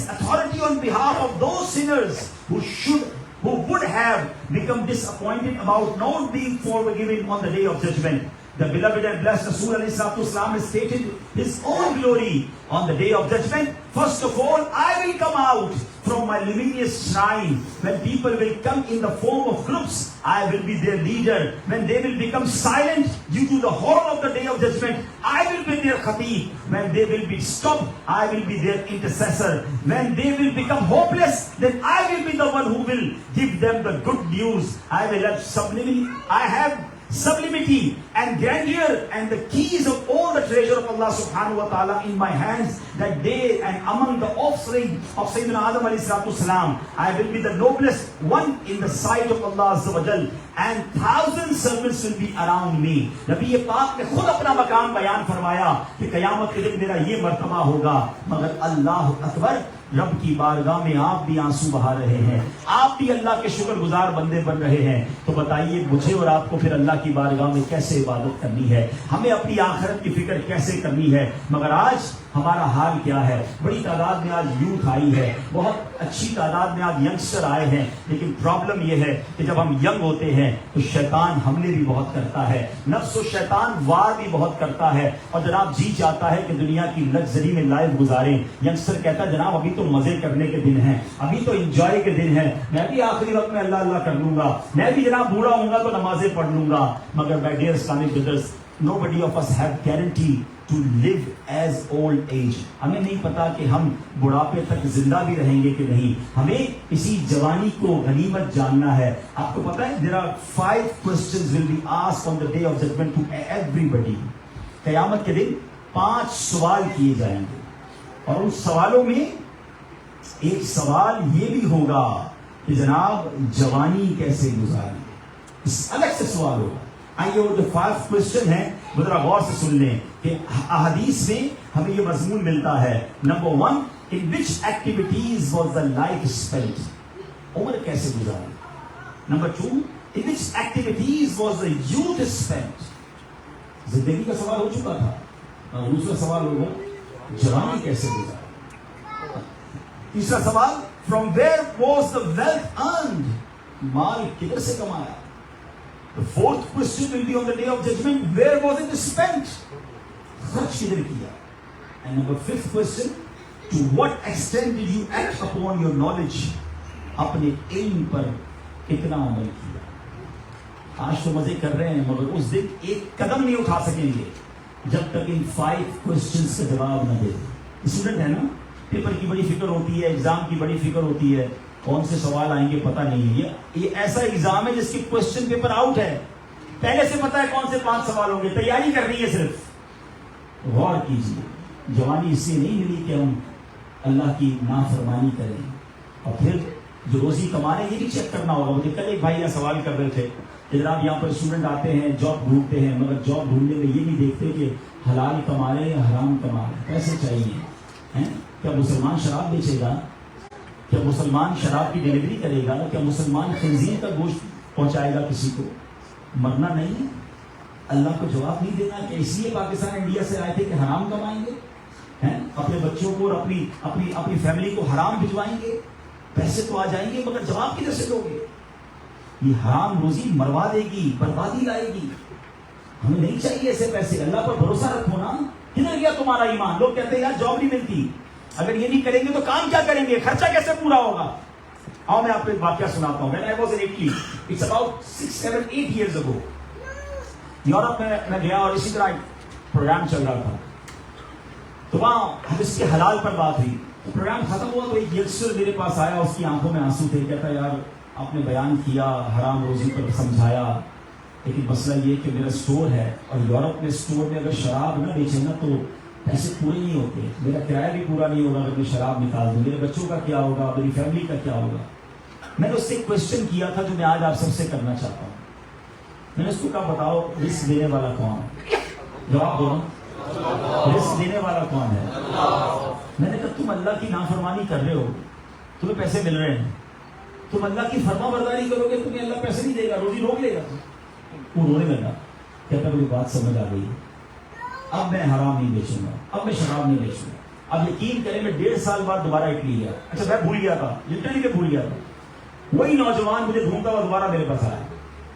his authority on behalf of those sinners who would have become disappointed about not being forgiven on the day of judgment. The beloved and blessed Rasul alayhi salatu wasalam has stated his own glory on the day of judgment. First of all, I will come out from my luminous shrine. When people will come in the form of groups, I will be their leader. When they will become silent due to the horror of the day of judgment, I will be their khatib. When they will be stopped, I will be their intercessor. When they will become hopeless, then I will be the one who will give them the good news. I have sublimity and grandeur and the keys of all the treasure of Allah subhanahu wa ta'ala in my hands that day, and among the offspring of Sayyidina Adam alayhi salatu salam, I will be the noblest one in the sight of Allah azza wa jal, and 1,000 servants will be around me. Nabi Pak نے خود اپنا مقام بیان فرمایا کہ قیامت کے دن میرا یہ مرتبہ ہوگا. مگر اللہ اکبر، رب کی بارگاہ میں آپ بھی آنسو بہا رہے ہیں، آپ بھی اللہ کے شکر گزار بندے بن رہے ہیں. تو بتائیے مجھے اور آپ کو پھر اللہ کی بارگاہ میں کیسے عبادت کرنی ہے، ہمیں اپنی آخرت کی فکر کیسے کرنی ہے. مگر آج ہمارا حال کیا ہے؟ بڑی تعداد میں آج یوتھ آئی ہے، بہت اچھی تعداد میں آج ینگسٹر آئے ہیں، لیکن پرابلم یہ ہے کہ جب ہم ینگ ہوتے ہیں تو شیطان حملے بھی بہت کرتا ہے، نفس و شیطان وار بھی بہت کرتا ہے، اور جناب جی چاہتا ہے کہ دنیا کی لگژری میں لائف گزاریں. ینگسٹر کہتا ہے جناب ابھی تو مزے کرنے کے دن ہیں، ابھی تو انجوائے کے دن ہیں، میں بھی آخری وقت میں اللہ اللہ کر لوں گا، میں بھی جناب بوڑھا ہوں گا تو نمازیں پڑھ لوں گا. مگر my dear Islamic brothers, nobody of us have guarantee to live as old age. ہمیں نہیں پتا کہ ہم بڑھاپے تک زندہ بھی رہیں گے کہ نہیں. ہمیں اسی جوانی کو غنیمت جاننا ہے. آپ کو پتا ہے there are 5 questions will be asked on the day of judgment to everybody. قیامت کے دن 5 سوال کیے جائیں گے، اور ان سوالوں میں ایک سوال یہ بھی ہوگا کہ جناب جوانی کیسے گزاری، اس الگ سے سوال ہوگا. آئیے وہ جو 5 کوشچن ہیں وہ ذرا غور سے سن لیں کہ احادیث میں ہمیں یہ مضمون ملتا ہے. Number 1، in which activities was the life spent؟ عمر کیسے گزاری. Number 2، in which activities was the youth spent؟ زندگی کا سوال ہو چکا تھا. دوسرا سوال ہوگا جوانی کیسے گزاری. تیسرا سوال from where was the wealth earned؟ مال کدھر سے کمایا. The 4th question will be on the day of judgment, where was it spent؟ خرچ کدھر کیا. And number 5th question, to what extent did you act upon your knowledge؟ اپنے علم پر کتنا عمل کیا. آج تو مزے کر رہے ہیں مگر اس دن ایک قدم نہیں اٹھا سکیں گے جب تک ان 5 questions کا جواب نہ دے. اسٹوڈنٹ ہے نا، پیپر کی بڑی فکر ہوتی ہے، ایگزام کی بڑی فکر ہوتی ہے، کون سے سوال آئیں گے پتہ نہیں ہے. یہ ایسا ایگزام ہے جس کی کوشچن پیپر آؤٹ ہے، پہلے سے پتہ ہے کون سے 5 سوال ہوں گے، تیاری کرنی ہے صرف. غور کیجیے، جوانی اس لیے نہیں ملی کہ ہم اللہ کی نافرمانی کریں، اور پھر جو روزی کما رہے ہیں یہ بھی چیک کرنا ہوگا. مجھے کل ایک بھائی سوال کر رہے تھے کہ جناب یہاں پر اسٹوڈنٹ آتے ہیں جاب ڈھونڈتے ہیں، مگر جاب ڈھونڈنے میں یہ نہیں دیکھتے کہ حلال کما رہے ہیں یا حرام کما رہے ہیں. پیسے چاہیے. کیا مسلمان شراب بیچے گا؟ کیا مسلمان شراب کی ڈیلیوری کرے گا؟ کیا مسلمان خنزیر کا گوشت پہنچائے گا کسی کو؟ مرنا نہیں ہے. اللہ کو جواب نہیں دینا کہ اس لیے پاکستان انڈیا سے آئے تھے کہ حرام کمائیں گے، اپنے بچوں کو اور اپنی فیملی کو حرام بھجوائیں گے. پیسے تو آ جائیں گے مگر جواب کدھر سے دو گے؟ یہ حرام روزی مروا دے گی، بربادی لائے گی. ہمیں نہیں چاہیے ایسے پیسے. اللہ پر بھروسہ رکھو نا. کدھر گیا تمہارا ایمان؟ لوگ کہتے ہیں یار جاب نہیں ملتی، اگر یہ نہیں کریں گے تو کام کیا کریں گے، خرچہ کیسے پورا ہوگا. آؤ میں آپ کو ایک واقعہ سناتا ہوں. When I was in Italy, it's about 6, 7, 8 years ago. Europe میں گیا اور اسی طرح ایک پروگرام چل رہا تھا، تو وہاں حدیث کے حلال پر بات ہوئی. پروگرام ختم ہوا تو ایک ینگسٹر میرے پاس آیا، اس کی آنکھوں میں آنسو تھے. کہتا یار آپ نے بیان کیا، حرام روزی پر سمجھایا، لیکن مسئلہ یہ کہ میرا اسٹور ہے اور یورپ میں اسٹور میں اگر شراب نہ بیچے نا تو پیسے پورے نہیں ہوتے، میرا کرایہ بھی پورا نہیں ہوگا اگر میں شراب نکال دوں. میرے بچوں کا کیا ہوگا، میری فیملی کا کیا ہوگا. میں نے اس سے ایک کوشچن کیا تھا جو میں آج آپ سب سے کرنا چاہتا ہوں. میں نے اس کو کہا بتاؤ رسک دینے والا کون ہے؟ جواب دو نا، رسک دینے والا کون ہے؟ میں نے کہا تم اللہ کی نافرمانی کر رہے ہو، تمہیں پیسے مل رہے ہیں، تم اللہ کی فرما برداری کرو گے تمہیں اللہ پیسے نہیں دے گا، روزی روک لے گا. وہ رونے لگا. کہتا مجھے بات سمجھ آ گئی، اب میں حرام نہیں بیچوں گا، اب میں شراب نہیں بیچوں گا، اب یقین کریں میں 1.5 سال بعد دوبارہ اٹلی گیا. اچھا میں بھول گیا تھا, لٹرلی میں بھول گیا تھا. وہی نوجوان مجھے ڈھونڈتا ہوا دوبارہ میرے پاس آیا.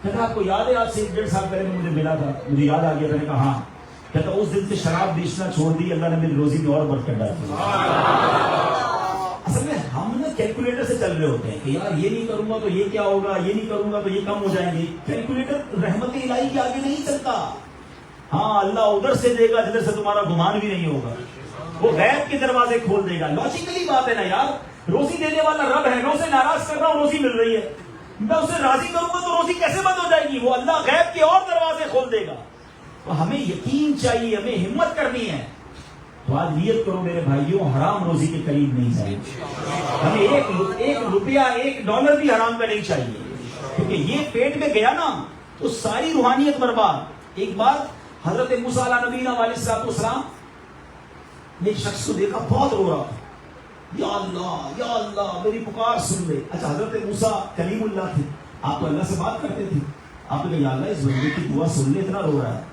کہتا آپ کو یاد ہے آج سے 1.5 سال پہلے میں مجھے ملا تھا؟ مجھے یاد آ گیا. میں نے کہا ہاں. کہتا اس دن سے شراب بیچنا چھوڑ دی, اللہ نے میری روزی میں اور برکت ڈالی. اصل میں ہم نا کیلکولیٹر سے چل رہے ہوتے ہیں کہ یار یہ نہیں کروں گا تو یہ کیا ہوگا, یہ نہیں کروں گا تو یہ کم ہو جائیں گے. کیلکولیٹر رحمت الہی کے آگے نہیں چلتا. ہاں اللہ ادھر سے دے گا جدھر سے تمہارا گمان بھی نہیں ہوگا. وہ غیب کے دروازے کھول دے گا. لاجیکلی بات ہے نا یار, روزی دینے والا رب ہے, میں اسے ناراض کر رہا ہوں, روزی مل رہی ہے. میں اسے راضی کروں گا تو روزی کیسے بند ہو جائے گی؟ وہ اللہ غیب کے اور دروازے کھول دے گا. تو ہمیں یقین چاہیے, ہمیں ہمت کرنی ہے. تو آج نیت کرو میرے بھائیوں, حرام روزی کے قریب نہیں جائیں. ہمیں ایک روپیہ $1 بھی حرام کا نہیں چاہیے, کیونکہ یہ پیٹ میں گیا نا تو ساری روحانیت برباد. ایک بار حضرت موسیٰ علیہ نبینا علیہ السلام نے ایک شخص کو دیکھا بہت رو رہا تھا. یا اللہ میری پکار سن لے. اچھا حضرت موسیٰ کلیم اللہ تھے, آپ تو اللہ سے بات کرتے تھے. آپ نے کہا یا اللہ اس بندے کی دعا سن لے, اتنا رو رہا ہے.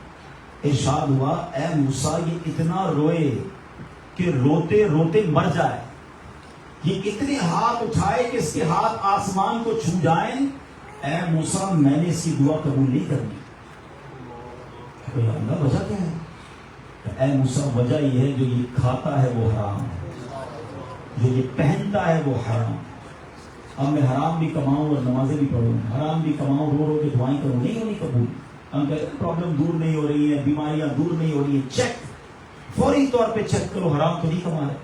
ارشاد ہوا اے موسیٰ یہ اتنا روئے کہ روتے روتے مر جائے, یہ اتنے ہاتھ اٹھائے کہ اس کے ہاتھ آسمان کو چھو جائیں. اے موسیٰ میں نے اس کی دعا قبول نہیں کرنی. اللہ وجہ کیا ہے؟ اے موسیٰ وجہ یہ ہے جو یہ کھاتا ہے وہ حرام ہے, جو یہ پہنتا ہے وہ حرام. اب میں حرام بھی کماؤں اور نمازیں بھی پڑھوں, حرام بھی کماؤں رو رو کے دعائیں کروں, نہیں ہونی قبول. ہم کہتے ہیں پرابلم دور نہیں ہو رہی ہے, بیماریاں دور نہیں ہو رہی ہیں, چیک فوری طور پہ چیک کرو حرام تو نہیں کما رہے.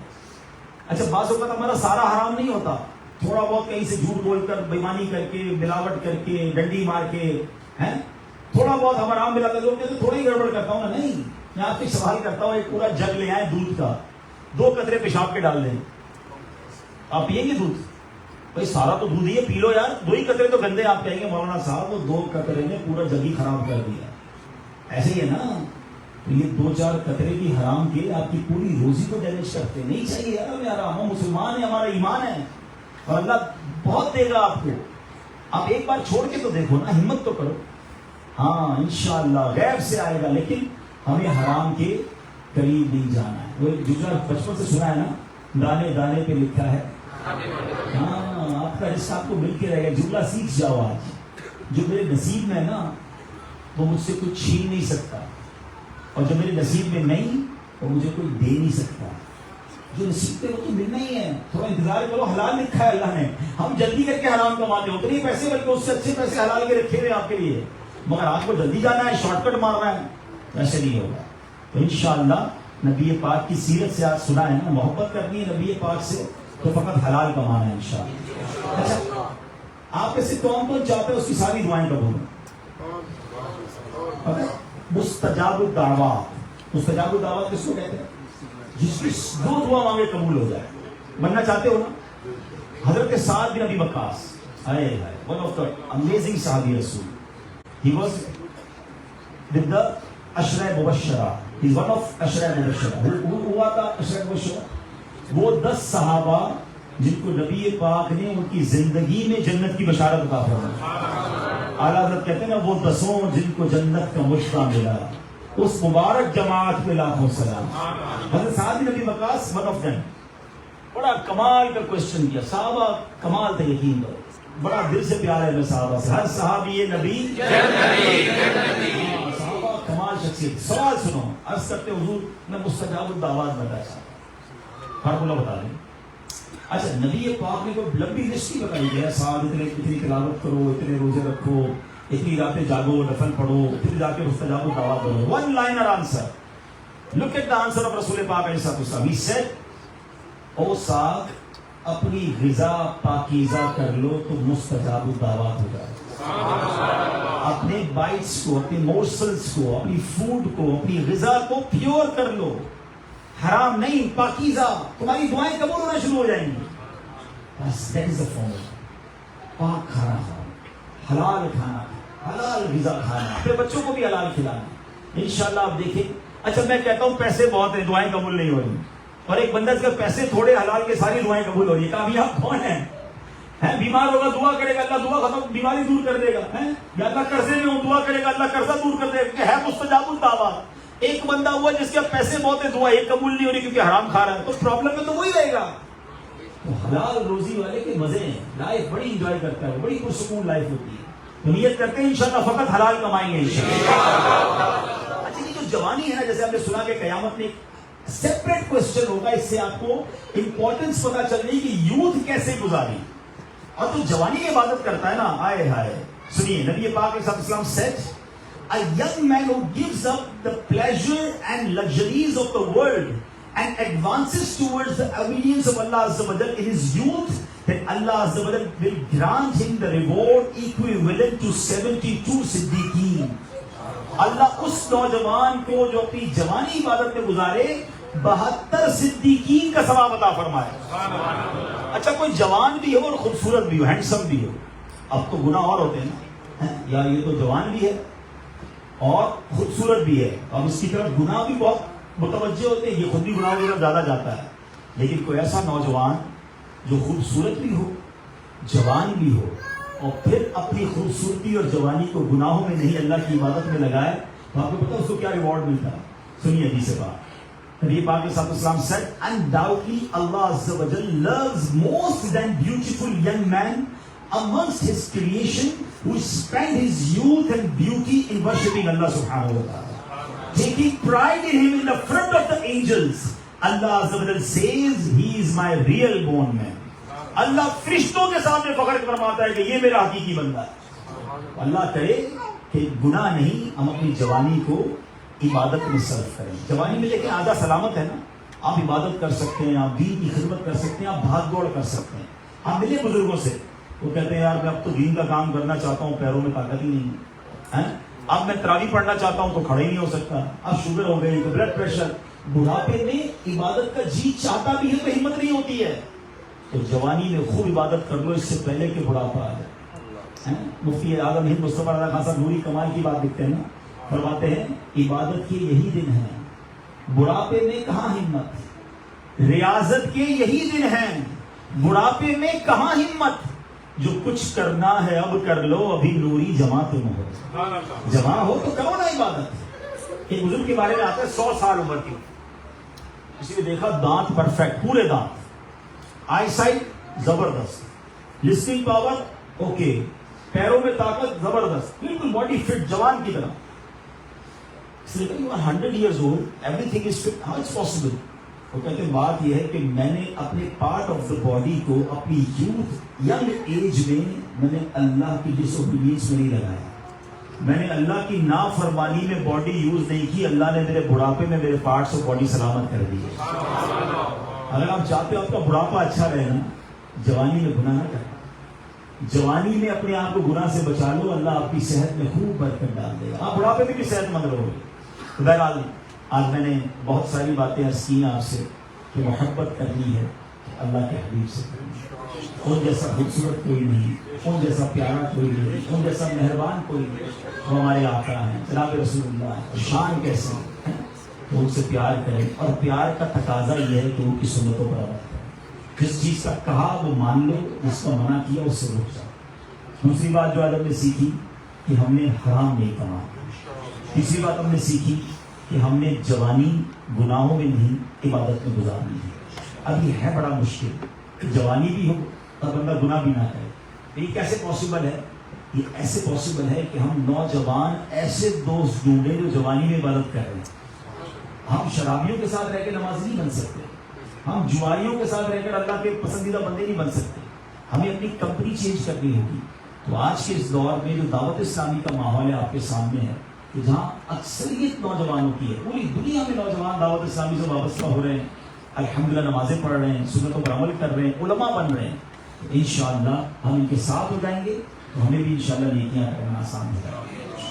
اچھا بعض اوقات ہمارا سارا حرام نہیں ہوتا, تھوڑا بہت کہیں سے جھوٹ بول کر, بےمانی کر کے, ملاوٹ کر کے, ڈنڈی مار کے, ہیں تھوڑا بہت ہم حرام ملاتے ہیں. لوگ کہتے ہیں تھوڑا ہی گڑبڑ کرتا ہوں نا. نہیں, میں آپ سے سوال کرتا ہوں, ایک پورا جگ لے آئے دودھ کا, 2 قطرے پیشاب کے ڈال دیں, آپ پیئیں گے دودھ؟ بھائی سارا تو دودھ ہی ہے, پی لو یار. 2 ہی قطرے تو گندے. آپ کہیں گے مولانا صاحب وہ 2 قطرے نے پورا جگ ہی خراب کر دیا. ایسے ہی ہے نا, تو یہ 2-4 قطرے بھی حرام کے آپ کی پوری روزی کو ڈیمیج کرتے. نہیں چاہیے یار, ہم مسلمان ہیں, ہمارا ایمان ہے اور اللہ بہت دے گا آپ کو. آپ ایک بار چھوڑ کے تو دیکھو نا, ہمت تو کرو. ہاں انشاءاللہ غیب سے آئے گا, لیکن ہمیں حرام کے قریب نہیں جانا ہے. وہ جملہ بچپن سے سنا ہے نا, دانے دانے پہ لکھا ہے. ہاں آپ کا رشتہ آپ کو مل کے رہے گا. جملہ سیکھ جاؤ آج. جو میرے نصیب میں ہے نا وہ مجھ سے کچھ چھین نہیں سکتا, اور جو میرے نصیب میں نہیں وہ مجھے کوئی دے نہیں سکتا. جو نصیب پہ وہ تو ملنا ہی ہے. تھوڑا انتظار کرو, حلال لکھا ہے اللہ نے. ہم جلدی کر کے حرام کماتے ہوتے نہیں پیسے, بلکہ اس سے اچھے پیسے حلال کے رکھے ہوئے آپ کے لیے, مگر آپ کو جلدی جانا ہے, شارٹ کٹ مارنا ہے, ویسے نہیں ہوگا. تو انشاءاللہ نبی پاک کی سیرت سے آج سنا ہے نا, محبت کرنی ہے نبی پاک سے تو فقط حلال کمانا ہے انشاءاللہ. اچھا آپ میں سے کون چاہتے ہیں اس کی ساری دعائیں قبول ہوں؟ مستجاب الدعوات. مستجاب الدعوات کس کو کہتے ہیں؟ جس کی 2 دعا مانگے قبول ہو جائے. بننا چاہتے ہو نا؟ حضرت سعد بن ابی وقاص, one of the amazing صحابی رسول. He was with the Ashra Mubashshara. He is one of Ashra Mubashshara. Who ہوا تھا Ashra Mubashshara؟ وہ 10 صحابہ جن کو نبی پاک نے ان کی زندگی میں جنت کی بشارت عطا فرمائی. اعلیٰ حضرت کہتے ہیں نا وہ 10 جن کو جنت کا مشتاق ملا, اس مبارک جماعت پہ لاکھوں سلام. حضرت سعد بن ابی وقاص one of them. بڑا کمال کا کوشچن کیا. صحابہ کمال تھا, یقین کرو, بڑا دل سے پیار ہے میں صحابہ سے. ہر صحابی نبی صحابہ کمال شخصیت. سوال سنو, عرض کرتے حضور میں مستجاب الدعوات بننا چاہتا ہوں, فارمولہ بتا دیں. اچھا نبی پاک نے کوئی لمبی لسٹ نہیں بتائی ہے, سال اتنی تلاوت کرو, اتنے روزے رکھو, اتنی راتیں جاگو, نفل پڑھو, پھر جا کے مستجاب الدعوات بنو. One liner answer. Look at the answer of رسول پاک علیہ السلام. ہی سیڈ او سعد اپنی غذا پاکیزہ کر لو تو مستجاب الدعوات ہو جائے. اپنے بائٹس کو, اپنے مورسلز کو, اپنی فوڈ کو, اپنی غذا کو پیور کر لو, حرام نہیں, پاکیزہ, تمہاری دعائیں قبول ہونا شروع ہو جائیں گی. بس دیٹ از دا فارمولا. پاک کھانا کھانا, حلال کھانا, حلال غذا کھانا, اپنے بچوں کو بھی حلال کھلانا, انشاءاللہ آپ دیکھیں. اچھا میں کہتا ہوں پیسے بہت ہیں, دعائیں قبول نہیں ہو رہی, اور ایک بندہ اس کے پیسے تھوڑے, حلال کے ساری دعائیں قبول ہو رہی ہے. کامیاب کون ہے؟ بیمار ہوگا دعا کرے گا, اللہ دعا ختم, بیماری دور کر دے گا. یا اللہ قرضے میں ہوں, دعا کرے گا, اللہ قرضہ دور کر دے گا. ہے مستجاب الدعوات. ایک بندہ ہوا جس کے پیسے بہت ہیں، دعا ایک قبول نہیں ہو رہی کیونکہ حرام کھا رہا ہے، تو پرابلم میں تو وہی رہے گا. تو حلال روزی والے کے مزے ہیں، لائف بڑی انجوائے کرتا ہے، بڑی پرسکون لائف ہوتی ہے. تو نیت کرتے ہیں انشاءاللہ فقط حلال کمائیں گے انشاءاللہ. اچھا یہ جو جوانی ہے نا، جیسے آپ نے سنا کہ قیامت میں سیپریٹ کوسچن ہوگا، اس سے آپ کو امپورٹنس پتا چل رہی کہ یوتھ کیسے گزاری. اور تو جوانی کی عبادت کرتا ہے نا، آئے ہائے. سنیے نبی پاک علیہ السلام said, a young man who gives up the pleasure and luxuries of the world and advances towards the obedience of Allah Azza wa Jal in his youth, then Allah Azza wa Jal will grant him the reward equivalent to 72 Siddiqeen. اللہ اس نوجوان کو جو اپنی جوانی عبادت میں گزارے 72 صدیقین کا ثواب عطا فرمائے. اچھا کوئی جوان بھی ہو اور خوبصورت بھی ہو، ہینڈسم بھی ہو. اب تو گناہ اور ہوتے ہیں نا، یار یہ تو جوان بھی ہے اور خوبصورت بھی ہے، اب اس کی طرف گناہ بھی بہت متوجہ ہوتے ہیں، یہ خود بھی گناہ کی طرف زیادہ جاتا ہے. لیکن کوئی ایسا نوجوان جو خوبصورت بھی ہو، جوان بھی ہو، اور پھر اپنی خوبصورتی اور جوانی کو گناہوں میں نہیں اللہ کی عبادت میں لگائے، تو آپ کو پتا اس کو کیا ریوارڈ ملتا ہے. سنیے حدیث بات. نبی پاک صلی اللہ علیہ وسلم said, undoubtedly Allah Azza wa Jal loves most than beautiful young man amongst his creation who spend his youth and beauty in worshipping Allah subhanahu wa ta'ala, taking pride in him in the front of the angels. Allah Azza wa Jal says he is my real born man. اللہ فرشتوں کے سامنے فخر فرماتا ہے کہ یہ میرا حقیقی بندہ ہے. اللہ کرے کہ گناہ نہیں، ہم اپنی جوانی کو عبادت میں صرف کریں. جوانی میں دیکھیں آدھا سلامت ہے نا، آپ عبادت کر سکتے ہیں، آپ دین کی خدمت کر سکتے ہیں، آپ بھاگ دوڑ کر سکتے ہیں. آپ ملے بزرگوں سے، وہ کہتے ہیں یار میں اب تو دین کا کام کرنا چاہتا ہوں، پیروں میں طاقت ہی نہیں ہے. اب میں تراویح پڑھنا چاہتا ہوں تو کھڑے ہی نہیں ہو سکتا. اب شوگر ہو گئی تو بلڈ پریشر. بڑھاپے میں عبادت کا جی چاہتا بھی ہے تو ہمت نہیں ہوتی ہے. تو جوانی میں خوب عبادت کر لو اس سے پہلے کہ بڑھاپا آ جائے. مفتی اعظم ہند مصطفیٰ رضا خان صاحب نوری کمال کی بات لکھتے ہیں نا، فرماتے ہیں عبادت کے یہی دن ہیں، بڑھاپے میں کہاں ہمت. ریاضت کے یہی دن ہیں، بڑھاپے میں کہاں ہمت. جو کچھ کرنا ہے اب کر لو، ابھی نوری جمع تم ہو. جمع ہو تو کرو نا عبادت. ایک بزرگ کے بارے میں آتا ہے 100 سال عمر کی، کسی نے دیکھا دانت پرفیکٹ، پورے دانت، آئی سائٹ زبردست، لسننگ پاور اوکے، پیروں میں طاقت زبردست، بالکل باڈی فٹ جوان کی طرح. اس لیے کہ 100 years old, everything is fit. How it's possible? وہ کہتے ہیں بات یہ ہے کہ میں نے اپنے پارٹ آف دا باڈی کو اپنی یوتھ ینگ ایج میں نے اللہ کی ڈس اوبیڈینس میں نہیں لگایا، میں نے اللہ کی نافرمانی میں باڈی یوز نہیں کی. اللہ نے میرے بڑھاپے میں میرے پارٹس آف باڈی سلامت کر دی. اگر آپ چاہتے ہو آپ کا بڑھاپا اچھا رہے نا، جوانی میں گناہ نہ کرنا. جوانی میں اپنے آپ کو گناہ سے بچا لو، اللہ آپ کی صحت میں خوب برکت ڈال دے گا، آپ بڑھاپے میں بھی صحت مند رہو گے. بہرحال آج میں نے بہت ساری باتیں عرض کی آپ سے کہ محبت کرنی ہے اللہ کے حبیب سے کرنی ہے. ان جیسا خوبصورت کوئی نہیں، ان جیسا پیارا کوئی نہیں، ان جیسا مہربان کوئی نہیں. وہ ہمارے آقا ہیں جناب رسول اللہ، شان کیسے ہے تو ان سے پیار کریں. اور پیار کا تقاضا یہ ہے کہ ان کی سنتوں پر عمل کریں. جس چیز کا کہا وہ مان لو، جس کا منع کیا اس سے رک جاؤ. دوسری بات جو آج ہم نے سیکھی کہ ہم نے حرام نہیں کمانا. تیسری بات ہم نے سیکھی کہ ہم نے جوانی گناہوں میں نہیں عبادت میں گزارنی ہے. اب یہ ہے بڑا مشکل کہ جوانی بھی ہو اور بندہ گناہ بھی نہ کرے. یہ کیسے پاسبل ہے؟ یہ ایسے پاسبل ہے کہ ہم نوجوان ایسے دوست ڈھونڈیں جو جوانی میں عبادت کر رہے ہیں. ہم شرابیوں کے ساتھ رہ کے نمازی نہیں بن سکتے، ہم جواریوں کے ساتھ رہ کر اللہ کے پسندیدہ بندے نہیں بن سکتے. ہمیں اپنی کمپنی چینج کرنی ہوگی. تو آج کے اس دور میں جو دعوت اسلامی کا ماحول ہے آپ کے سامنے ہے کہ جہاں اکثریت نوجوانوں کی ہے، پوری دنیا میں نوجوان دعوت اسلامی سے وابستہ ہو رہے ہیں، الحمدللہ نمازیں پڑھ رہے ہیں، سنتوں پر عمل کر رہے ہیں، علماء بن رہے ہیں. انشاءاللہ ہم ان کے ساتھ ہو جائیں گے تو ہمیں بھی انشاءاللہ نیکیاں کرنا آسان ہو جائے گا.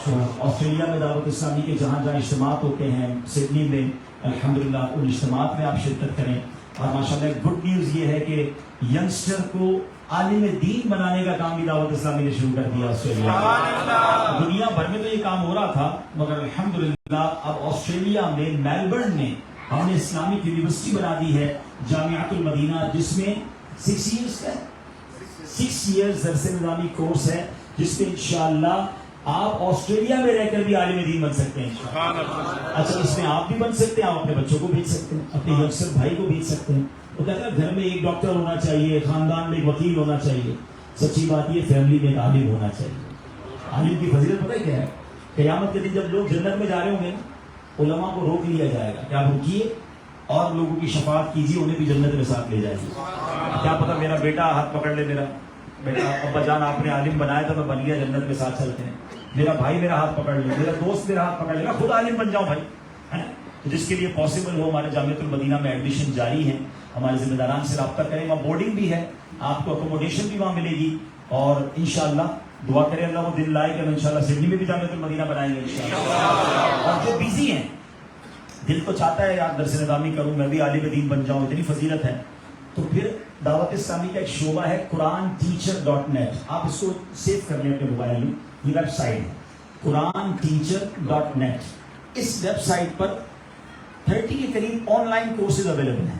تو آسٹریلیا میں دعوت اسلامی کے جہاں جہاں اجتماعات ہوتے ہیں، سڈنی میں الحمدللہ ان اجتماعات میں آپ شرکت کریں. اور ماشاءاللہ گڈ نیوز یہ ہے کہ ینگسٹر کو عالم دین بنانے کا کام بھی دعوت اسلامی نے شروع کر دیا آسٹریلیا میں. دنیا بھر میں تو یہ کام ہو رہا تھا مگر الحمدللہ اب آسٹریلیا میں میلبرن میں ہم نے اسلامک یونیورسٹی بنا دی ہے، جامعۃ المدینہ، جس میں 6 ایئرز درس نظامی کورس ہے، جس میں انشاءاللہ آپ آسٹریلیا میں رہ کر بھی عالم دین بن سکتے ہیں. اچھا اس میں آپ بھی بن سکتے ہیں, آپ اپنے بچوں کو بھیج سکتے ہیں, اپنے یونگسٹر بھائی کو بھیج سکتے ہیں. وہ کہتا ہے گھر میں ایک ڈاکٹر ہونا چاہیے, خاندان میں ایک وکیل ہونا چاہیے. سچی بات یہ فیملی میں ایک عالم ہونا چاہیے. عالم کی فضیلت پتہ ہے کیا ہے؟ قیامت کے دن جب لوگ جنت میں جا رہے ہوں گے نا, علماء کو روک لیا جائے گا کہ آپ رکیے اور لوگوں کی شفاعت کیجیے, انہیں بھی جنت میں ساتھ لے جائیے. کیا پتا میرا بیٹا ہاتھ پکڑ لے, میرا بیٹا ابا جان آپ نے عالم بنایا تھا, میں بن گیا, جنت میں ساتھ چلتے ہیں. میرا بھائی میرا ہاتھ پکڑ لے, میرا دوست میرا ہاتھ پکڑ لے, میں خود عالم بن جاؤں بھائی, ہے نا. تو جس کے لیے پاسبل ہو, ہمارے جامعۃ المدینہ میں ایڈمیشن جاری ہے, ہمارے ذمہ داران سے رابطہ کریں. وہاں بورڈنگ بھی ہے, آپ کو اکوموڈیشن بھی وہاں ملے گی, اور انشاءاللہ دعا کریں اللہ وہ دن لائے کہ ہم انشاءاللہ سڈنی میں بھی جامعۃ المدینہ بنائیں گے انشاءاللہ. اور جو بیزی ہیں, دل کو چاہتا ہے یار درس نظامی کروں, میں بھی عالم دین بن جاؤں, اتنی فضیلت ہے, تو پھر دعوت اسلامی کا ایک شعبہ ہے QuranTeacher.net. آپ اس کو سیو کر لیں اپنے موبائل میں, یہ ویب سائٹ ہے QuranTeacher.net. اس ویب سائٹ پر 30 کے قریب آن لائن کورسز اویلیبل ہیں.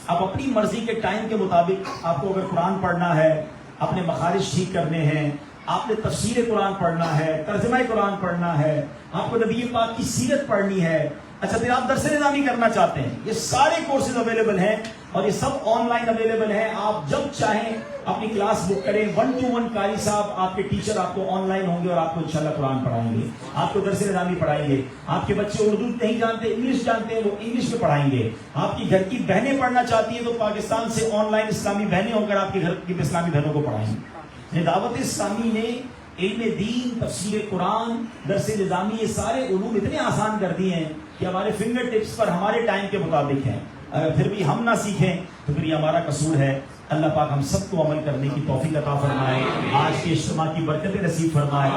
آپ اپنی مرضی کے ٹائم کے مطابق, آپ کو اگر قرآن پڑھنا ہے, اپنے مخارج ٹھیک کرنے ہیں, آپ نے تفسیر قرآن پڑھنا ہے, ترجمہ قرآن پڑھنا ہے, آپ کو نبی پاک کی سیرت پڑھنی ہے, اچھا پھر آپ درس نظامی کرنا چاہتے ہیں, یہ سارے کورسز اویلیبل ہیں اور یہ سب آن لائن اویلیبل ہیں. آپ جب چاہیں اپنی کلاس بک کریں. 1-to-1 قاری صاحب آپ کے ٹیچر آپ کو آن لائن ہوں گے اور آپ کو انشاءاللہ قرآن پڑھائیں گے, آپ کو درس نظامی پڑھائیں گے. آپ کے بچے اردو نہیں جانتے, انگلش جانتے ہیں, وہ انگلش میں پڑھائیں گے. آپ کی گھر کی بہنیں پڑھنا چاہتی ہیں تو پاکستان سے آن لائن اسلامی بہنیں ہو کر آپ کے گھر کی اسلامی بہنوں کو پڑھائیں گے. دعوت اسلامی نے علم دین, تفسیر قرآن, درس نظامی, یہ سارے علوم اتنے آسان کر دیے ہیں کہ ہمارے فنگر ٹپس پر ہمارے ٹائم کے مطابق ہیں. اگر پھر بھی ہم نہ سیکھیں تو پھر یہ ہمارا قصور ہے. اللہ پاک ہم سب کو عمل کرنے کی توفیق عطا فرمائے, آج کے اجتماع کی برکتیں نصیب فرمائے.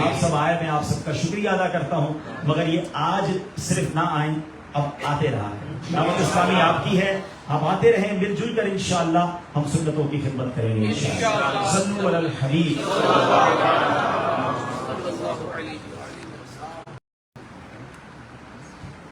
آپ سب آئے, میں آپ سب کا شکریہ ادا کرتا ہوں, مگر یہ آج صرف نہ آئیں, اب آتے رہا. دعوت اسلامی آپ کی ہے, آپ آتے رہیں, مل جل کر انشاءاللہ ہم سنتوں کی خدمت کریں گے انشاءاللہ. صلوا علی الحبیب.